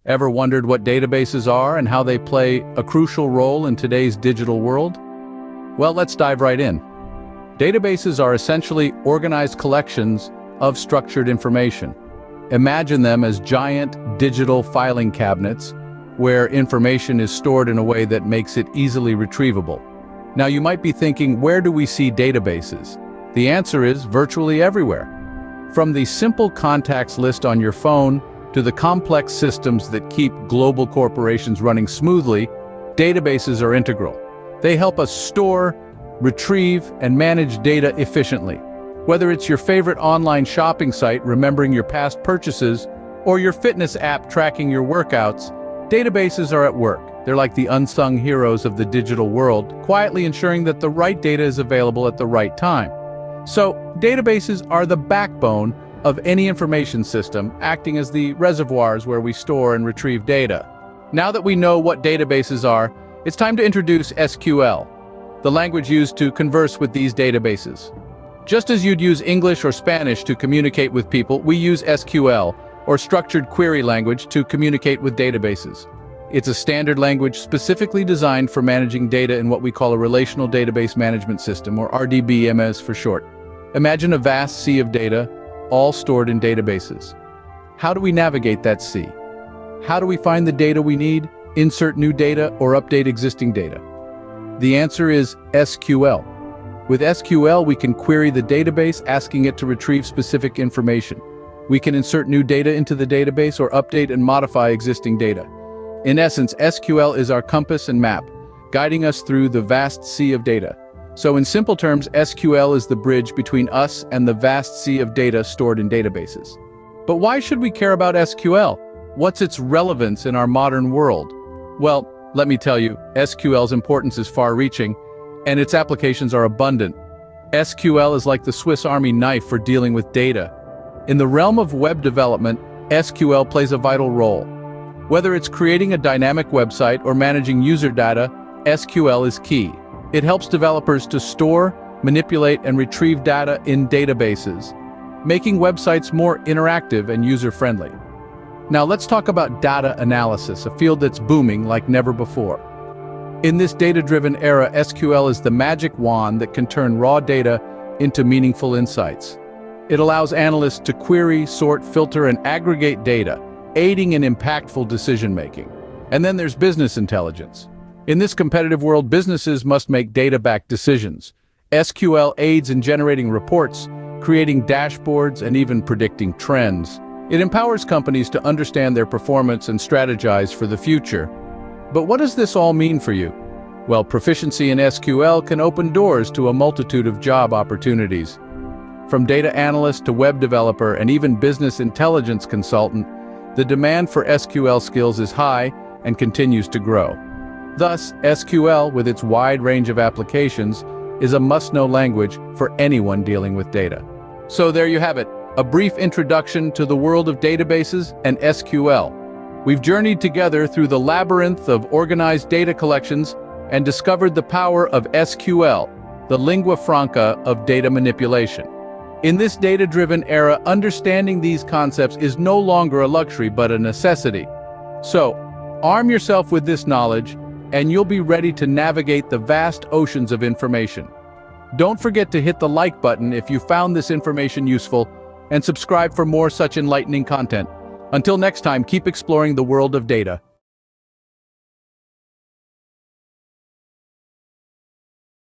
Ever wondered what databases are and how they play a crucial role in today's digital world? Well, let's dive right in. Databases are essentially organized collections of structured information. Imagine them as giant digital filing cabinets where information is stored in a way that makes it easily retrievable. Now you might be thinking, where do we see databases? The answer is virtually everywhere. From the simple contacts list on your phone to the complex systems that keep global corporations running smoothly, databases are integral. They help us store, retrieve, and manage data efficiently. Whether it's your favorite online shopping site remembering your past purchases or your fitness app tracking your workouts, databases are at work. They're like the unsung heroes of the digital world, quietly ensuring that the right data is available at the right time. So, databases are the backbone of any information system, acting as the reservoirs where we store and retrieve data. Now that we know what databases are, it's time to introduce SQL, the language used to converse with these databases. Just as you'd use English or Spanish to communicate with people, we use SQL, or structured query language, to communicate with databases. It's a standard language specifically designed for managing data in what we call a relational database management system, or RDBMS for short. Imagine a vast sea of data, all stored in databases. How do we navigate that sea? How do we find the data we need, insert new data, or update existing data? The answer is SQL. With SQL, we can query the database, asking it to retrieve specific information. We can insert new data into the database or update and modify existing data. In essence, SQL is our compass and map, guiding us through the vast sea of data. So in simple terms, SQL is the bridge between us and the vast sea of data stored in databases. But why should we care about SQL? What's its relevance in our modern world? Well, let me tell you, SQL's importance is far-reaching, and its applications are abundant. SQL is like the Swiss Army knife for dealing with data. In the realm of web development, SQL plays a vital role. Whether it's creating a dynamic website or managing user data, SQL is key. It helps developers to store, manipulate, and retrieve data in databases, making websites more interactive and user-friendly. Now let's talk about data analysis, a field that's booming like never before. In this data-driven era, SQL is the magic wand that can turn raw data into meaningful insights. It allows analysts to query, sort, filter, and aggregate data, aiding in impactful decision-making. And then there's business intelligence. In this competitive world, businesses must make data-backed decisions. SQL aids in generating reports, creating dashboards, and even predicting trends. It empowers companies to understand their performance and strategize for the future. But what does this all mean for you? Well, proficiency in SQL can open doors to a multitude of job opportunities. From data analyst to web developer and even business intelligence consultant, the demand for SQL skills is high and continues to grow. Thus, SQL, with its wide range of applications, is a must-know language for anyone dealing with data. So there you have it, a brief introduction to the world of databases and SQL. We've journeyed together through the labyrinth of organized data collections and discovered the power of SQL, the lingua franca of data manipulation. In this data-driven era, understanding these concepts is no longer a luxury but a necessity. So, arm yourself with this knowledge, and you'll be ready to navigate the vast oceans of information. Don't forget to hit the like button if you found this information useful, and subscribe for more such enlightening content. Until next time, keep exploring the world of data.